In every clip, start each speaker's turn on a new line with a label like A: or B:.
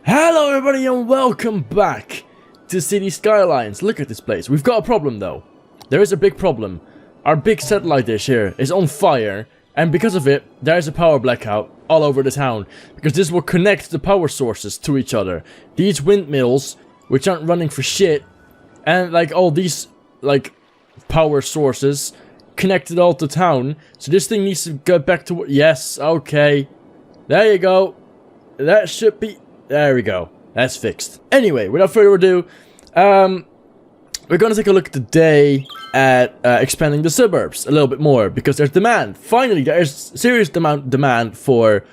A: Hello everybody and welcome back to City Skylines. Look at this place. We've got a problem though. There is a big problem. Our big satellite dish here is on fire, and because of it, there is a power blackout all over the town. Because this will connect the power sources to each other. These windmills, which aren't running for shit, and like all these like power sources connected all to town. So this thing needs to go back to yes, okay. There you go. That should be... There we go. That's fixed. Anyway, without further ado, we're gonna take a look today at expanding the suburbs a little bit more, because there's demand. Finally, there's serious demand for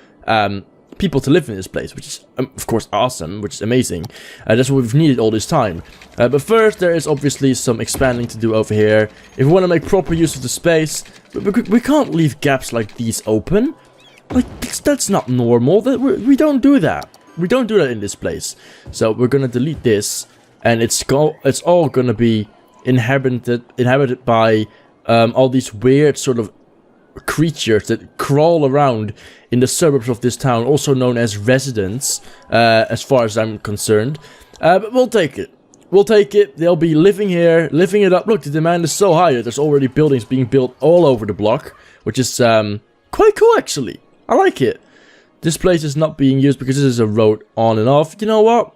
A: people to live in this place, which is, of course, awesome, which is amazing. That's what we've needed all this time. But first, there is obviously some expanding to do over here. If we want to make proper use of the space, we can't leave gaps like these open. Like, that's not normal. We don't do that. We don't do that in this place. So we're gonna delete this, and it's all gonna be inhabited by all these weird sort of creatures that crawl around in the suburbs of this town, also known as residents, as far as I'm concerned. But we'll take it. We'll take it. They'll be living here, living it up. Look, the demand is so high that there's already buildings being built all over the block, which is quite cool actually. I like it. This place is not being used because this is a road on and off. You know what?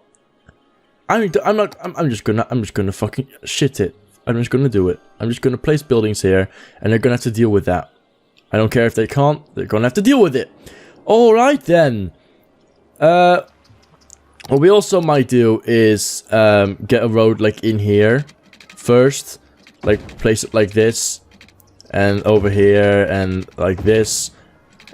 A: I'm just gonna fucking shit it. I'm just gonna do it. I'm just gonna place buildings here, and they're gonna have to deal with that. I don't care if they can't. They're gonna have to deal with it. All right then. What we also might do is get a road like in here first, like place it like this, and over here, and like this,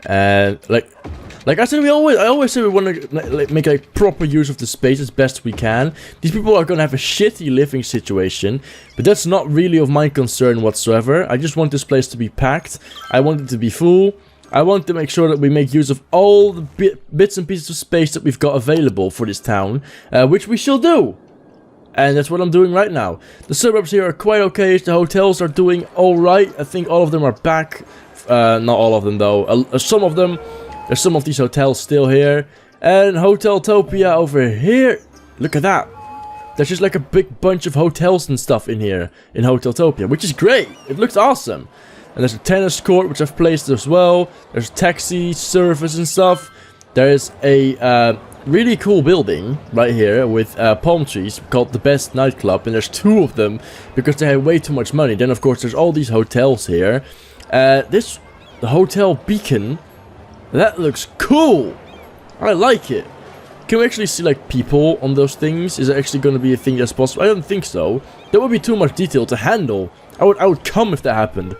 A: and like I said, I always say we want to make a proper use of the space as best we can. These people are gonna have a shitty living situation, but that's not really of my concern whatsoever. I just want this place to be packed. I want it to be full. I want to make sure that we make use of all the bits and pieces of space that we've got available for this town, which we shall do. And that's what I'm doing right now. The suburbs here are quite okay. The hotels are doing alright. I think all of them are back. Not all of them though. Some of them. There's some of these hotels still here. And Hoteltopia over here. Look at that. There's just like a big bunch of hotels and stuff in here. In Hoteltopia. Which is great. It looks awesome. And there's a tennis court which I've placed as well. There's taxi service and stuff. There is a really cool building right here with palm trees called the Best Nightclub. And there's two of them because they have way too much money. Then of course there's all these hotels here. The Hotel Beacon. That looks cool. I like it. Can we actually see like people on those things? Is it actually going to be a thing that's possible? I don't think so. That would be too much detail to handle. I would come if that happened.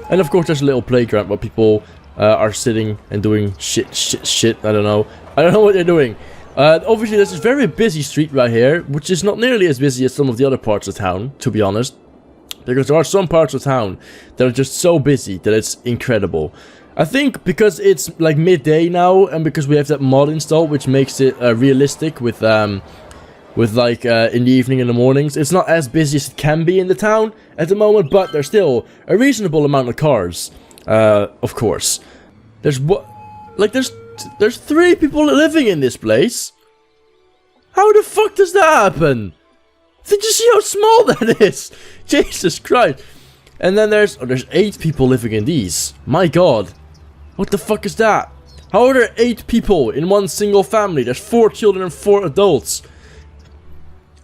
A: And of course there's a little playground where people are sitting and doing shit. I don't know what they're doing. Obviously there's this very busy street right here, which is not nearly as busy as some of the other parts of town, to be honest. Because there are some parts of town that are just so busy that it's incredible. I think because it's like midday now, and because we have that mod installed, which makes it realistic with like in the evening and the mornings, it's not as busy as it can be in the town at the moment, but there's still a reasonable amount of cars, of course. There's there's 3 people living in this place. How the fuck does that happen? Did you see how small that is? Jesus Christ. And then there's 8 people living in these. My god. What the fuck is that? How are there 8 people in one single family? There's 4 children and 4 adults.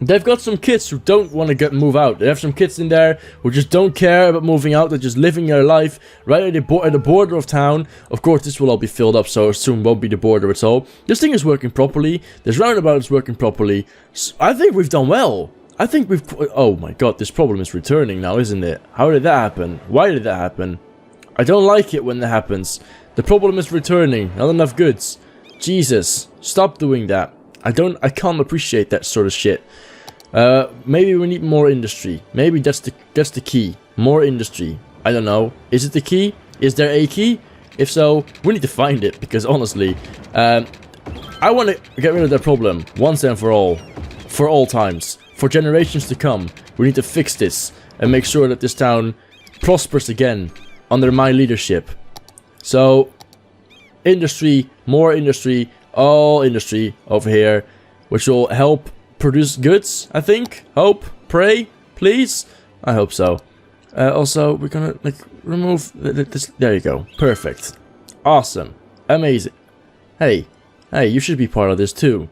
A: They've got some kids who don't want to move out. They have some kids in there who just don't care about moving out. They're just living their life right at the border of town. Of course, this will all be filled up, so soon won't be the border at all. This thing is working properly. This roundabout is working properly. So I think we've done well. I think we've... Oh my god, this problem is returning now, isn't it? How did that happen? Why did that happen? I don't like it when that happens. The problem is returning. Not enough goods. Jesus. Stop doing that. I can't appreciate that sort of shit. Maybe we need more industry. Maybe that's the key. More industry. I don't know. Is it the key? Is there a key? If so, we need to find it. Because honestly, I want to get rid of that problem. Once and for all. For all times. For generations to come. We need to fix this. And make sure that this town prospers again. Under my leadership. So, industry, more industry, all industry over here. which will help produce goods, I think. Hope, pray, please. I hope so. Also, we're gonna like remove this. There you go. Perfect. Awesome. Amazing. Hey, you should be part of this too.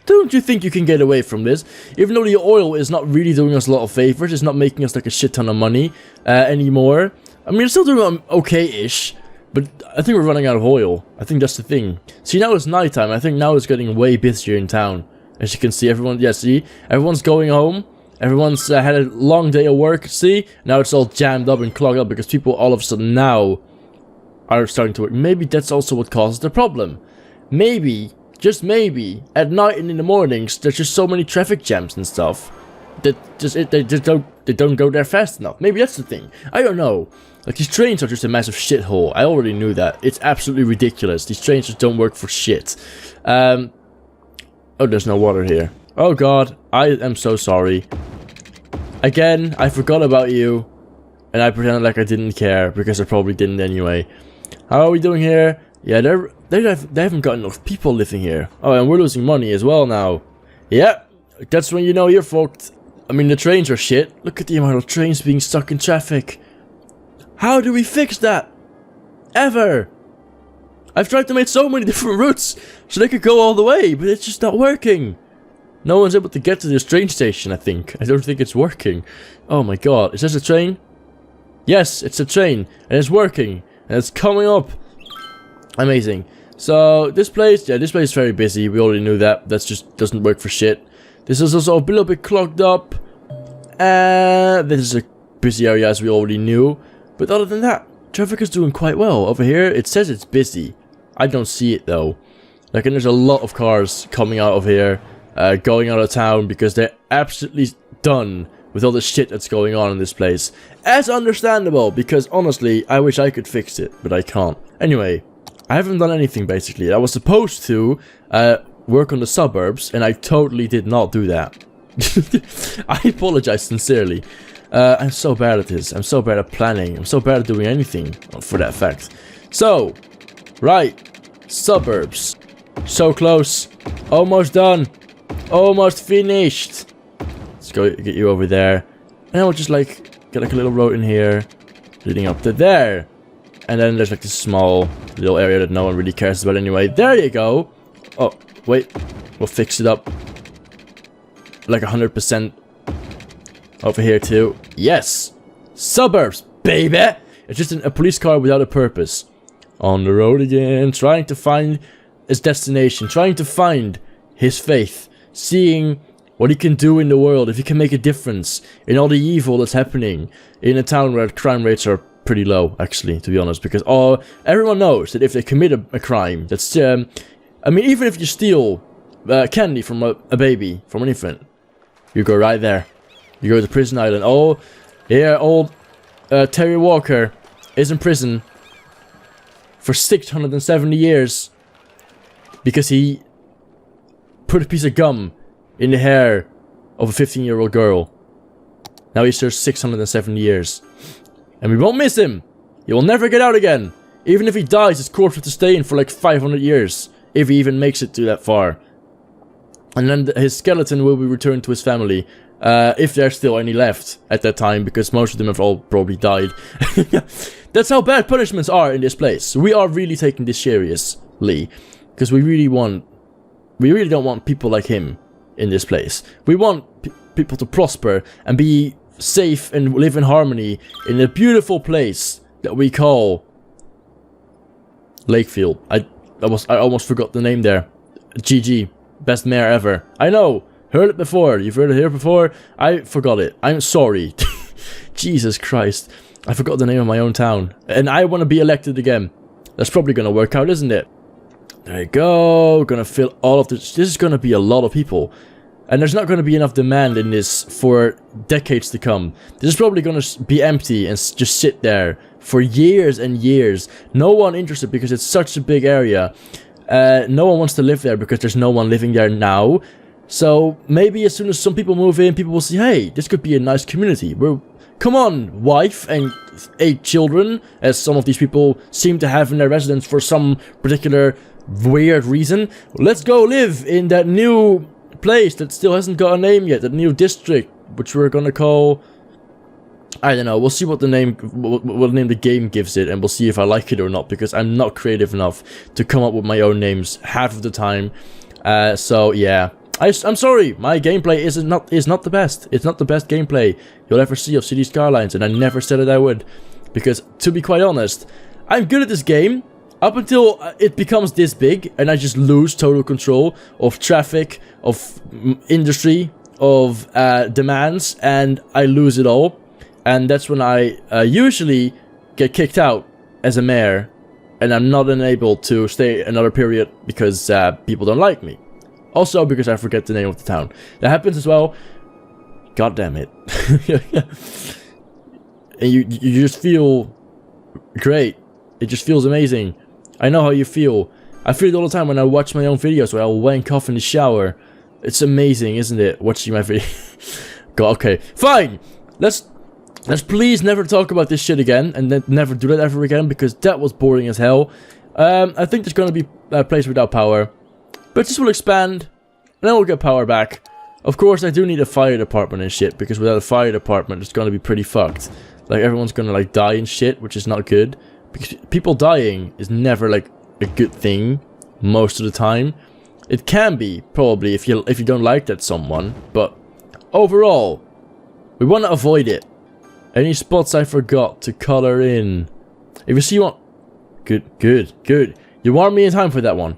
A: Don't you think you can get away from this? Even though the oil is not really doing us a lot of favors, it's not making us like a shit ton of money anymore. I mean, it's still doing okay-ish, but I think we're running out of oil. I think that's the thing. See, now it's nighttime. I think now it's getting way busier in town. As you can see, everyone, yeah, see? Everyone's going home. Everyone's had a long day of work, see? Now it's all jammed up and clogged up because people all of a sudden now are starting to work. Maybe that's also what causes the problem. Maybe, just maybe, at night and in the mornings, there's just so many traffic jams and stuff that they don't go there fast enough. Maybe that's the thing. I don't know. Like, these trains are just a massive shithole. I already knew that. It's absolutely ridiculous. These trains just don't work for shit. Oh, there's no water here. Oh god, I am so sorry. Again, I forgot about you, and I pretended like I didn't care, because I probably didn't anyway. How are we doing here? Yeah, they haven't got enough people living here. Oh, and we're losing money as well now. Yeah, that's when you know you're fucked. I mean, the trains are shit. Look at the amount of trains being stuck in traffic. How do we fix that? Ever? I've tried to make so many different routes so they could go all the way, but it's just not working. No one's able to get to this train station, I think. I don't think it's working. Oh my god, is this a train? Yes, it's a train, and it's working, and it's coming up. Amazing. So, this place, yeah, this place is very busy. We already knew that. That just doesn't work for shit. This is also a little bit clogged up. This is a busy area, as we already knew. But other than that, traffic is doing quite well. Over here, it says it's busy. I don't see it, though. Like, and there's a lot of cars coming out of here, going out of town, because they're absolutely done with all the shit that's going on in this place. As understandable, because honestly, I wish I could fix it, but I can't. Anyway, I haven't done anything, basically. I was supposed to work on the suburbs, and I totally did not do that. I apologize sincerely. I'm so bad at this. I'm so bad at planning. I'm so bad at doing anything, for that fact. So, right. Suburbs. So close. Almost done. Almost finished. Let's go get you over there. And then we'll just, like, get, like, a little road in here. Leading up to there. And then there's, like, this small little area that no one really cares about anyway. There you go. Oh, wait. We'll fix it up. Like 100%. Over here too. Yes! Suburbs, baby! It's just a police car without a purpose. On the road again, trying to find his destination, trying to find his faith, seeing what he can do in the world, if he can make a difference in all the evil that's happening in a town where crime rates are pretty low, actually, to be honest, because everyone knows that if they commit a crime, that's, I mean, even if you steal candy from a baby, from an infant, you go right there. You go to prison island. Oh, yeah, old Terry Walker is in prison for 670 years because he put a piece of gum in the hair of a 15-year-old girl. Now he serves 670 years. And we won't miss him. He will never get out again. Even if he dies, his corpse will have to stay in for like 500 years. If he even makes it to that far. And then his skeleton will be returned to his family. If there's still any left at that time, because most of them have all probably died. That's how bad punishments are in this place. We are really taking this seriously, because we really don't want people like him in this place. We want people to prosper and be safe and live in harmony in a beautiful place that we call Lakefield. I almost forgot the name there. GG, best mayor ever. I know. Heard it before. You've heard it here before. I forgot it. I'm sorry. Jesus Christ. I forgot the name of my own town. And I want to be elected again. That's probably going to work out, isn't it? There you go. Gonna fill all of this. This is going to be a lot of people. And there's not going to be enough demand in this for decades to come. This is probably going to be empty and just sit there for years and years. No one interested because it's such a big area. No one wants to live there because there's no one living there now. So, maybe as soon as some people move in, people will see, hey, this could be a nice community. Come on, wife and 8 children, as some of these people seem to have in their residence for some particular weird reason. Let's go live in that new place that still hasn't got a name yet, the new district, which we're gonna call... I don't know, we'll see what name the game gives it, and we'll see if I like it or not, because I'm not creative enough to come up with my own names half of the time. So yeah, I'm sorry, my gameplay is not the best. It's not the best gameplay you'll ever see of City Skylines, and I never said it I would, because to be quite honest, I'm good at this game up until it becomes this big, and I just lose total control of traffic, of industry, of demands, and I lose it all. And that's when I usually get kicked out as a mayor, and I'm not unable to stay another period because people don't like me. Also because I forget the name of the town. That happens as well. God damn it. And you just feel great. It just feels amazing. I know how you feel. I feel it all the time when I watch my own videos where I'll wank off in the shower. It's amazing, isn't it? Watching my video. God, okay, fine. Let's please never talk about this shit again, and then never do that ever again, because that was boring as hell. I think there's gonna be a place without power, but this will expand, and then we'll get power back. Of course, I do need a fire department and shit, because without a fire department, it's gonna be pretty fucked. Like, everyone's gonna, like, die and shit, which is not good. Because people dying is never, like, a good thing, most of the time. It can be, probably, if you don't like that someone, but overall, we want to avoid it. Any spots I forgot to color in? If you see one... Good. You warned me in time for that one.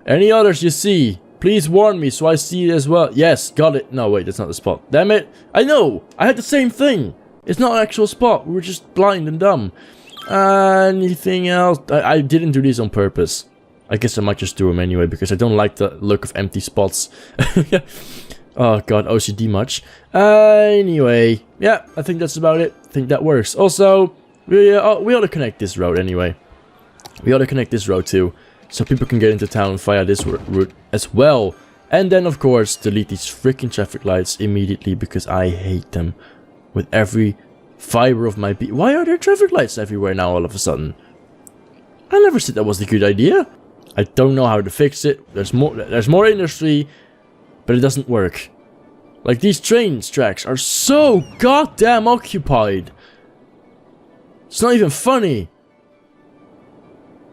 A: Any others you see, please warn me so I see it as well. Yes, got it. No, wait, that's not the spot. Damn it. I know. I had the same thing. It's not an actual spot. We were just blind and dumb. Anything else? I didn't do these on purpose. I guess I might just do them anyway, because I don't like the look of empty spots. Oh god, OCD much. Anyway, yeah, I think that's about it. I think that works. Also, we ought to connect this road anyway. We ought to connect this road too, so people can get into town via this route as well. And then, of course, delete these freaking traffic lights immediately, because I hate them with every fiber of my being. Why are there traffic lights everywhere now all of a sudden? I never said that was a good idea. I don't know how to fix it. There's more industry, but it doesn't work. Like, these train tracks are so goddamn occupied. It's not even funny.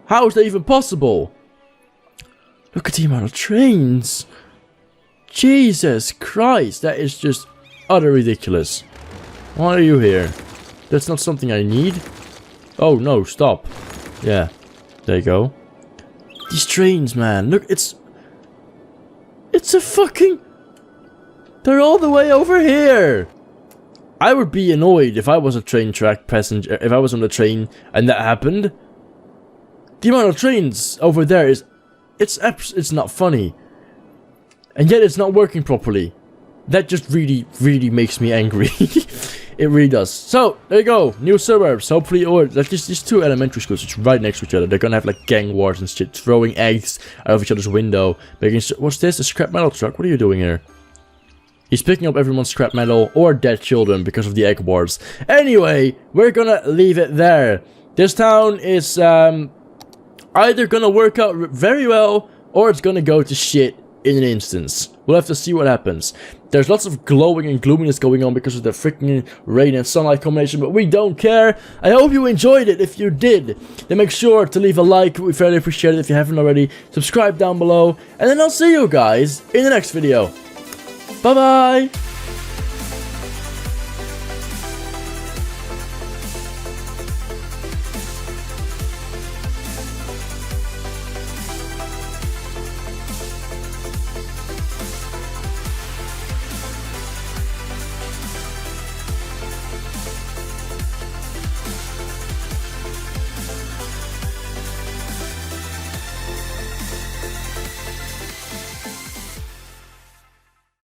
A: How is that even possible? Look at the amount of trains. Jesus Christ, that is just utter ridiculous. Why are you here? That's not something I need. Oh no, stop. Yeah, there you go. These trains, man, look, it's a fucking... They're all the way over here. I would be annoyed if I was a train track passenger, if I was on the train and that happened. The amount of trains over there is... It's not funny. And yet it's not working properly. That just really makes me angry. It really does. So, there you go. New suburbs. Hopefully, or like these two elementary schools, which are right next to each other. They're gonna have like gang wars and shit, throwing eggs out of each other's window. What's this? A scrap metal truck? What are you doing here? He's picking up everyone's scrap metal or dead children because of the egg wars. Anyway, we're gonna leave it there. This town is either gonna work out very well, or it's gonna go to shit in an instance. We'll have to see what happens. There's lots of glowing and gloominess going on because of the freaking rain and sunlight combination, but we don't care. I hope you enjoyed it. If you did, then make sure to leave a like. We fairly appreciate it if you haven't already. Subscribe down below, and then I'll see you guys in the next video. Bye bye.